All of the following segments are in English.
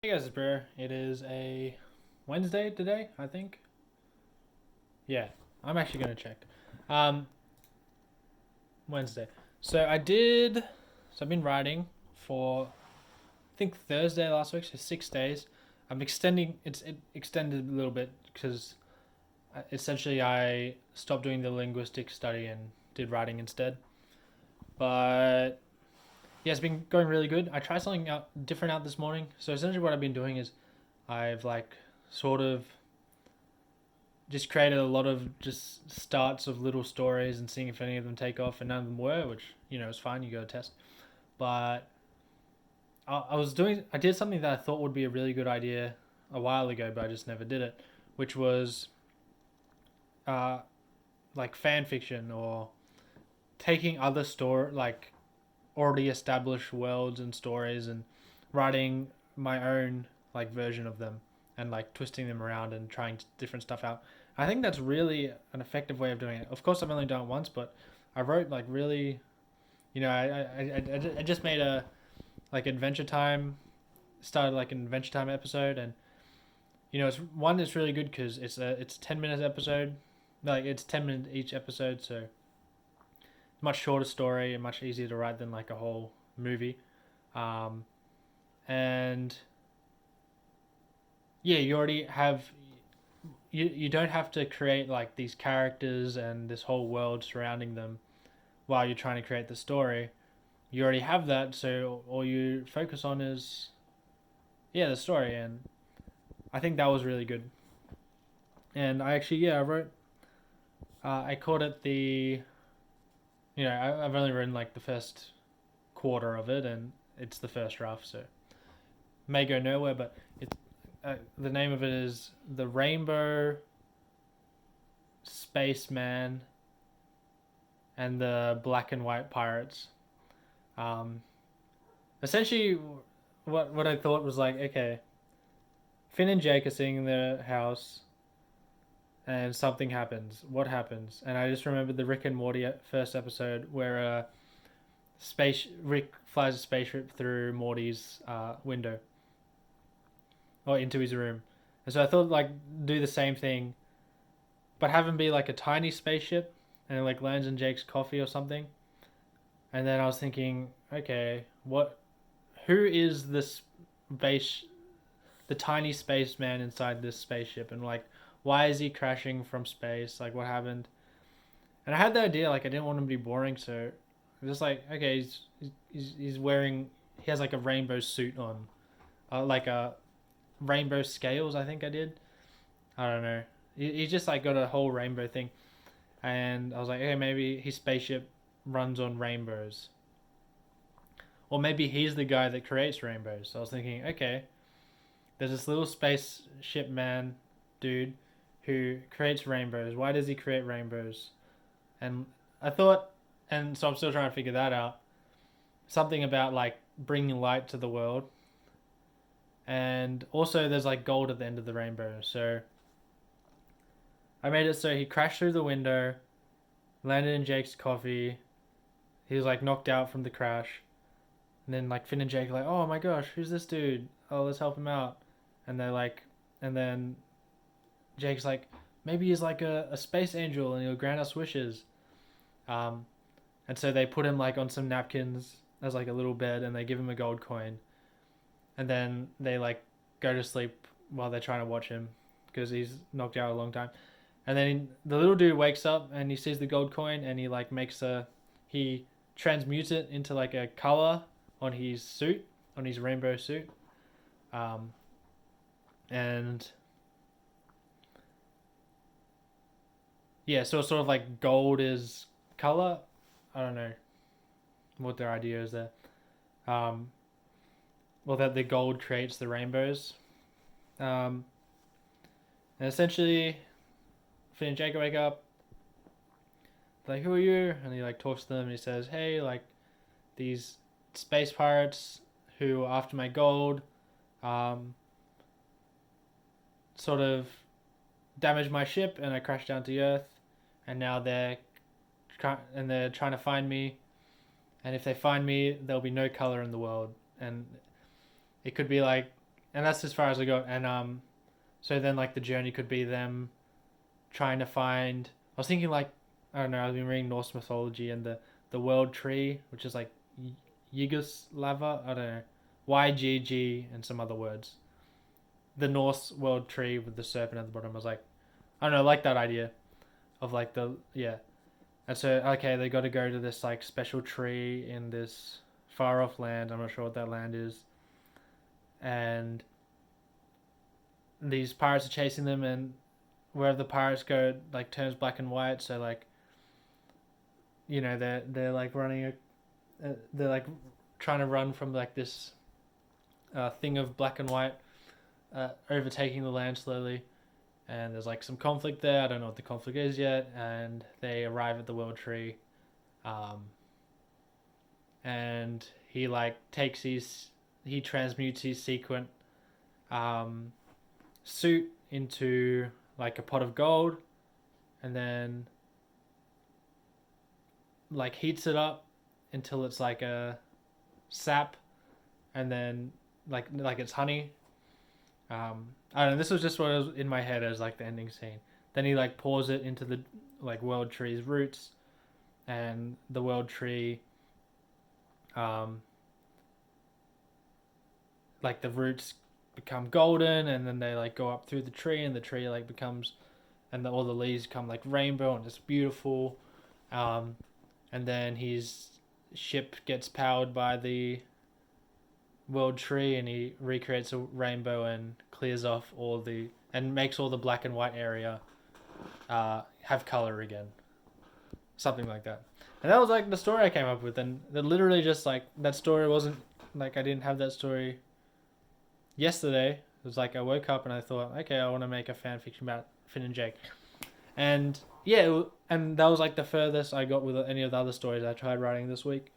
Hey guys, it's Bear. It is a Wednesday today, I think. Yeah, I'm actually gonna check. Um, Wednesday. I've been writing for I think Thursday last week, so 6 days. I'm extending. It extended a little bit because essentially I stopped doing the linguistic study and did writing instead. But yeah, it's been going really good. I tried something out different out this morning. So essentially, what I've been doing is I've like sort of just created a lot of just starts of little stories and seeing if any of them take off, and none of them were, which is fine. You go to test, but I did something that I thought would be a really good idea a while ago, but I just never did it, which was uh like fan fiction or taking other store like already established worlds and stories and writing my own like version of them and like twisting them around and trying different stuff out. I think that's really an effective way of doing it. Of course, I've only done it once, but I wrote like really, I just made a like Adventure Time, started like an Adventure Time episode, and it's really good because it's 10 minutes episode, like it's 10 minutes each episode, so much shorter story and much easier to write than like a whole movie. Um, and yeah, you don't have to create like these characters and this whole world surrounding them while you're trying to create the story. You already have that, so all you focus on is the story, and I think that was really good. And I actually I wrote I called it the I've only written like the first quarter of it, and it's the first draft, so may go nowhere, but it's the name of it is the Rainbow Spaceman and the Black and White Pirates. Um, Essentially, what I thought was like, okay, Finn and Jake are sitting in their house, and something happens. What happens? And I just remembered the Rick and Morty first episode where space Rick flies a spaceship through Morty's window or into his room, and so I thought like do the same thing, but have him be like a tiny spaceship, and it like lands in Jake's coffee or something. And then I was thinking, okay, who is this base, the tiny spaceman inside this spaceship, and like, why is he crashing from space? Like, what happened? And I had the idea, like, I didn't want him to be boring, so I'm just like, okay, he's wearing, he has like a rainbow suit on, like a rainbow scales. I think I did. I don't know. He just like got a whole rainbow thing, and I was like, okay, maybe his spaceship runs on rainbows. Or maybe he's the guy that creates rainbows. So I was thinking, okay, there's this little spaceship man dude who creates rainbows. Why does he create rainbows? And I thought, and so I'm still trying to figure that out. Something about like bringing light to the world. And also, there's like gold at the end of the rainbow. So I made it so he crashed through the window, landed in Jake's coffee. He was like knocked out from the crash. And then like Finn and Jake are like, oh my gosh, who's this dude? Oh, let's help him out. And they're like, and then Jake's like, maybe he's like a space angel and he'll grant us wishes. Um, and so they put him like on some napkins as like a little bed, and they give him a gold coin. And then they like go to sleep while they're trying to watch him because he's knocked out a long time. And then the little dude wakes up and he sees the gold coin, and he like he transmutes it into like a color on his suit, on his rainbow suit. Um, and yeah, so it's sort of like gold is color. I don't know what their idea is there. Um, well, that the gold creates the rainbows. Um, and essentially, Finn and Jake wake up. Like, who are you? And he like talks to them. And he says, hey, like these space pirates who are after my gold, um, sort of damaged my ship, and I crashed down to Earth. And now they're trying to find me. And if they find me, there'll be no color in the world. And it could be like and that's as far as I got. And so then like the journey could be them trying to find. I was thinking like I don't know. I've been reading Norse mythology and the world tree, which is like Yggdrasil. I don't know, YGG and some other words. The Norse world tree with the serpent at the bottom. I was like, I don't know, I like that idea of like the yeah. And so okay, they got to go to this like special tree in this far off land. I'm not sure what that land is, and these pirates are chasing them, and wherever the pirates go, like turns black and white. So like they're like running they're like trying to run from like this thing of black and white overtaking the land slowly, and there's like some conflict there. I don't know what the conflict is yet, and they arrive at the world tree, um, and he like he transmutes his sequent um, suit into like a pot of gold, and then like heats it up until it's like a sap, and then like it's honey. I don't know. This was just what was in my head as like the ending scene. Then he like pours it into the like world tree's roots, and the world tree, um, like the roots become golden, and then they like go up through the tree, and the tree like becomes, and all the leaves become like rainbow, and it's beautiful. Um, and then his ship gets powered by the world tree, and he recreates a rainbow and clears off all the and makes all the black and white area have color again, something like that. And that was like the story I came up with, and that literally just like that story wasn't like I didn't have that story yesterday. It was like I woke up and I thought, okay, I want to make a fan fiction about Finn and Jake, and yeah, and that was like the furthest I got with any of the other stories I tried writing this week,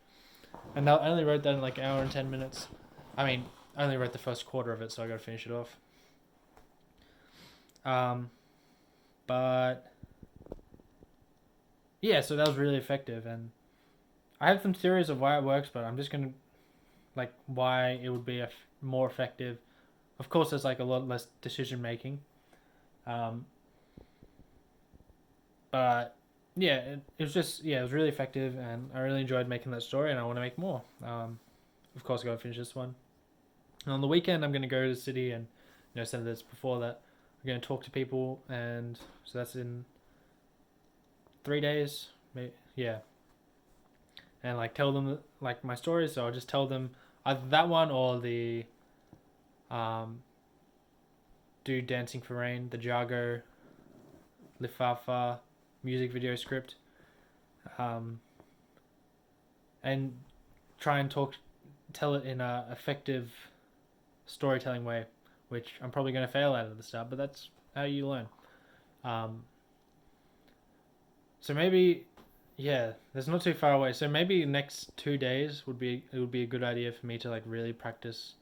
and I only wrote that in like an hour and 10 minutes. I mean, I only wrote the first quarter of it, so I got to finish it off. But yeah, so that was really effective, and I have some theories of why it works, but I'm just gonna like why it would be more effective. Of course, there's like a lot less decision making, um, but yeah, it was just it was really effective, and I really enjoyed making that story, and I want to make more. Of course, I got to finish this one. And on the weekend, I'm gonna go to the city, and said this before that I'm gonna talk to people, and so that's in 3 days, maybe, yeah, and like tell them like my stories. So I'll just tell them either that one or the do Dancing for Rain, the Jago Lifafa music video script, and try and tell it in a effective storytelling way, which I'm probably going to fail at the start, but that's how you learn. So maybe, yeah, that's not too far away. So maybe next 2 days would be a good idea for me to like really practice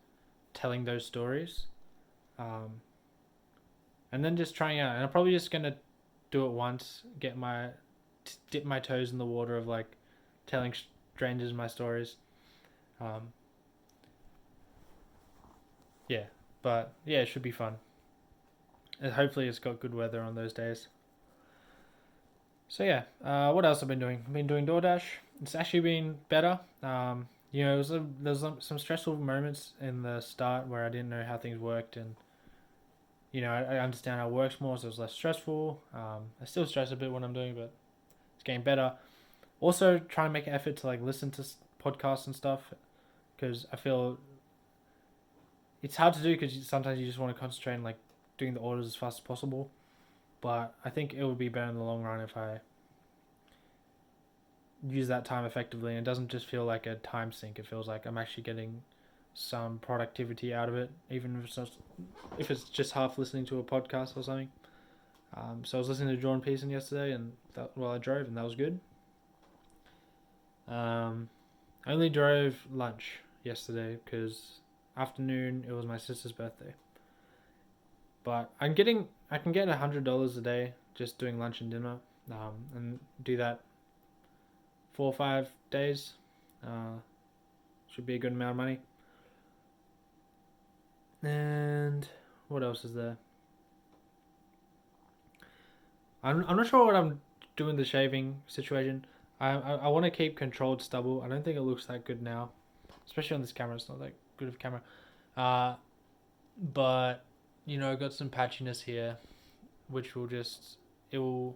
telling those stories, and then just trying out. And I'm probably just gonna do it once, dip my toes in the water of like telling strangers my stories. Yeah, but yeah, it should be fun. And hopefully, it's got good weather on those days. So yeah, what else I've been doing? I've been doing DoorDash. It's actually been better. There's some stressful moments in the start where I didn't know how things worked, and I understand how it works more, so it's less stressful. I still stress a bit when I'm doing, but it's getting better. Also, trying to make an effort to like listen to podcasts and stuff, because I feel it's hard to do because sometimes you just want to concentrate on like doing the orders as fast as possible. But I think it would be better in the long run if I use that time effectively, and it doesn't just feel like a time sink. It feels like I'm actually getting some productivity out of it, even if it's just half listening to a podcast or something. So I was listening to Jordan Peterson yesterday, and while I drove, and that was good. I only drove lunch yesterday because afternoon it was my sister's birthday. But I can get $100 a day just doing lunch and dinner, and do that 4 or 5 days. Should be a good amount of money. And what else is there? I'm not sure what I'm doing the shaving situation. I want to keep controlled stubble. I don't think it looks that good now, especially on this camera. It's not that good of a camera. Uh, but I got some patchiness here, which will just it will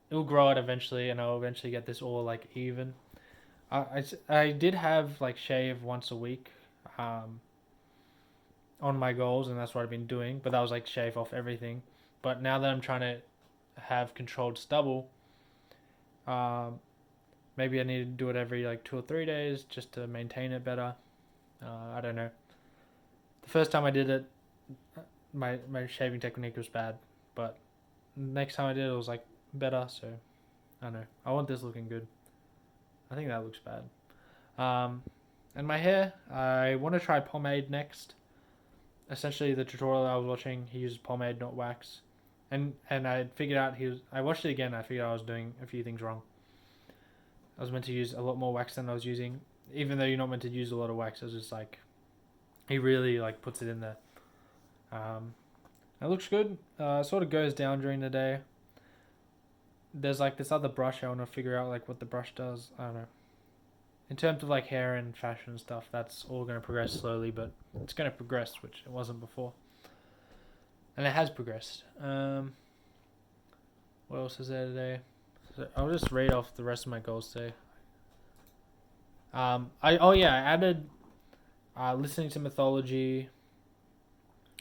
it will grow out eventually, and I'll eventually get this all like even. I did have like shave once a week, um, on my goals, and that's what I've been doing. But that was like shave off everything. But now that I'm trying to have controlled stubble, um, maybe I need to do it every like 2 or 3 days just to maintain it better. I don't know. The first time I did it, my shaving technique was bad, but next time I did it was like better. So I don't know. I want this looking good. I think that looks bad. And my hair, I want to try pomade next. Essentially, the tutorial I was watching, he uses pomade, not wax. And I figured out I watched it again. I figured I was doing a few things wrong. I was meant to use a lot more wax than I was using, even though you're not meant to use a lot of wax. It's just like he really like puts it in there. It looks good. It sort of goes down during the day. There's like this other brush I want to figure out like what the brush does. I don't know. In terms of like hair and fashion and stuff, that's all going to progress slowly, but it's going to progress, which it wasn't before, and it has progressed. What else is there today? So I'll just read off the rest of my goals today. I added listening to mythology.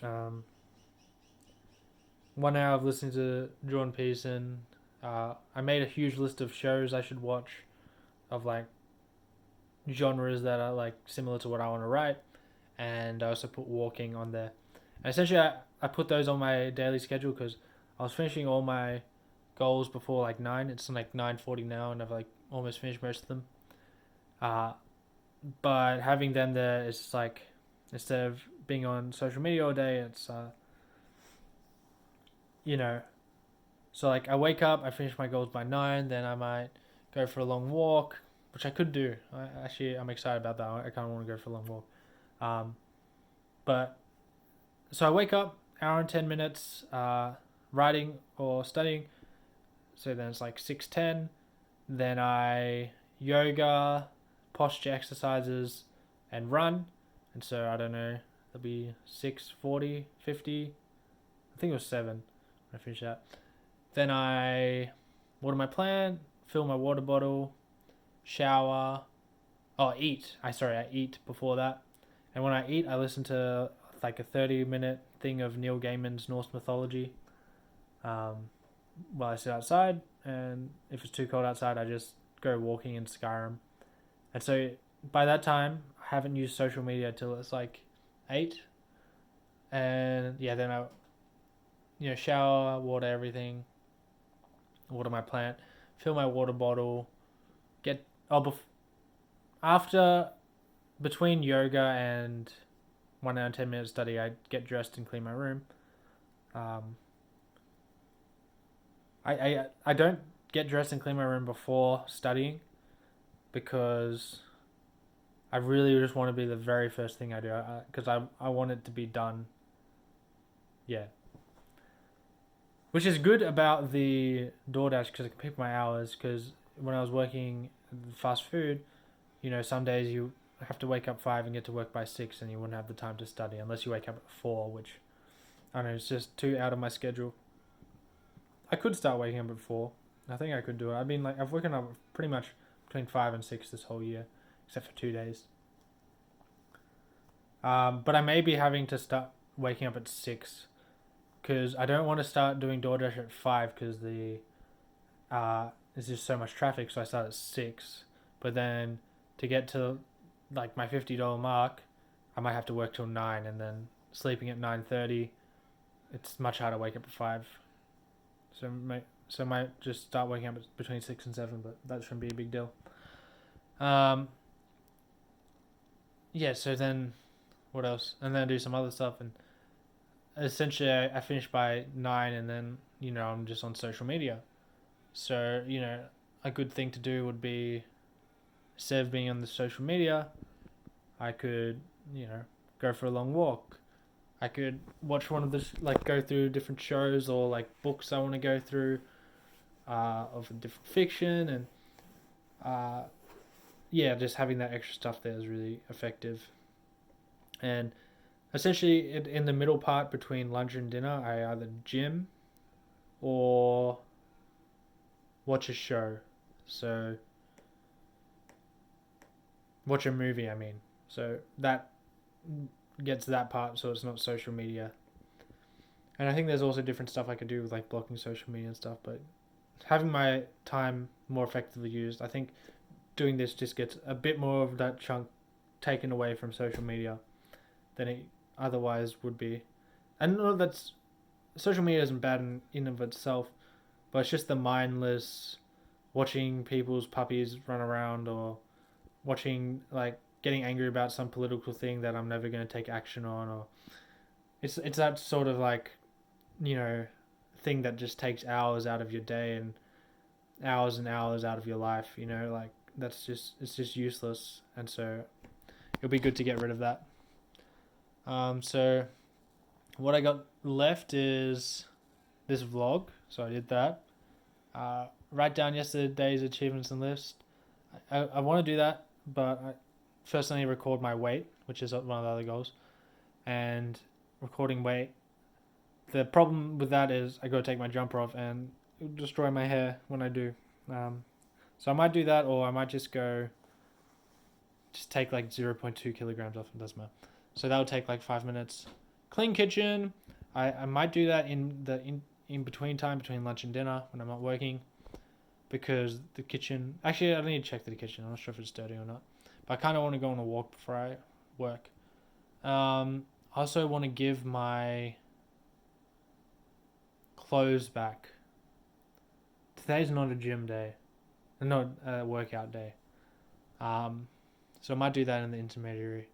1 hour of listening to Jordan Peterson. I made a huge list of shows I should watch, of like genres that are like similar to what I want to write, and I also put walking on there. And essentially, I put those on my daily schedule because I was finishing all my goals before like 9. It's like 9:40 now, and I've like almost finished most of them. Uh, but having them there is just like, instead of being on social media all day, it's you know, so like I wake up, I finish my goals by 9, then I might go for a long walk, which I could do. I'm excited about that. I kind of want to go for a long walk. But so I wake up, hour and 10 minutes, writing or studying. So then it's like 6:10. Then I yoga, posture exercises, and run. And so I don't know. That'll be 6:40, 50. I think it was 7 when I finished that. Then I water my plant, fill my water bottle, shower. Oh, eat. I eat before that. And when I eat, I listen to like a 30-minute thing of Neil Gaiman's Norse mythology, while I sit outside. And if it's too cold outside, I just go walking in Skyrim. And so by that time, I haven't used social media till it's like 8. And yeah, then I shower, water everything, water my plant, fill my water bottle, get after between yoga and 1 hour and 10 minute study, I get dressed and clean my room. I don't get dressed and clean my room before studying because I really just want to be the very first thing I do, because I want it to be done. Yeah. Which is good about the DoorDash because I can pick my hours. Because when I was working fast food, some days you have to wake up 5 and get to work by 6, and you wouldn't have the time to study unless you wake up at 4, which I don't know, it's just too out of my schedule. I could start waking up at 4. I think I could do it. I mean, like I've woken up pretty much between 5 and 6 this whole year, except for 2 days. But I may be having to start waking up at 6 because I don't want to start doing DoorDash at 5 because there's just so much traffic. So I start at 6, but then to get to like my $50 mark, I might have to work till 9, and then sleeping at 9:30. It's much harder to wake up at 5. So I might just start waking up between 6 and 7, but that shouldn't be a big deal. Yeah. So then, what else? And then I do some other stuff, and essentially I finish by 9, and then I'm just on social media. So a good thing to do would be, instead of being on the social media, I could go for a long walk. I could watch one of the like go through different shows or like books I want to go through of a different fiction, and uh, yeah, just having that extra stuff there is really effective. And essentially, in the middle part between lunch and dinner, I either gym or watch a show. So watch a movie, I mean. So that gets that part, so it's not social media. And I think there's also different stuff I could do with like blocking social media and stuff, but having my time more effectively used, I think doing this just gets a bit more of that chunk taken away from social media than it otherwise would be. And no, that's social media isn't bad in of itself, but it's just the mindless watching people's puppies run around, or watching like getting angry about some political thing that I'm never going to take action on, or it's that sort of like, you know, thing that just takes hours out of your day and hours out of your life, you know, like it's just useless. And so it'll be good to get rid of that. So what I got left is this vlog. So I did that. Write down yesterday's achievements and list. I want to do that, but first I need to record my weight, which is one of the other goals. And recording weight, the problem with that is I gotta take my jumper off and it'll destroy my hair when I do. So I might do that, or I might just take like 0.2 kilograms off. It doesn't matter. So that'll take like 5 minutes. Clean kitchen. I might do that in between time between lunch and dinner when I'm not working, because the kitchen. Actually, I need to check the kitchen. I'm not sure if it's dirty or not. But I kind of want to go on a walk before I work. I also want to give my clothes back. Today's not a gym day, not a workout day. So I might do that in the intermediary.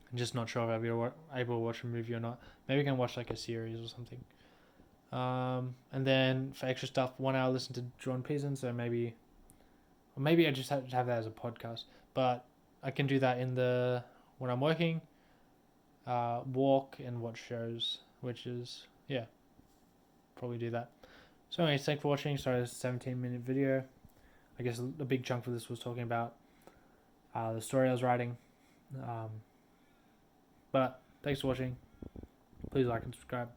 I'm just not sure if I'll be able to watch a movie or not. Maybe I can watch like a series or something. And then for extra stuff, 1 hour listen to Jordan Peterson. So maybe I just have that as a podcast. But I can do that when I'm working, walk and watch shows, which is, yeah, probably do that. So anyways, thanks for watching. Sorry, this is a 17-minute video. I guess a big chunk of this was talking about the story I was writing. But thanks for watching. Please like and subscribe.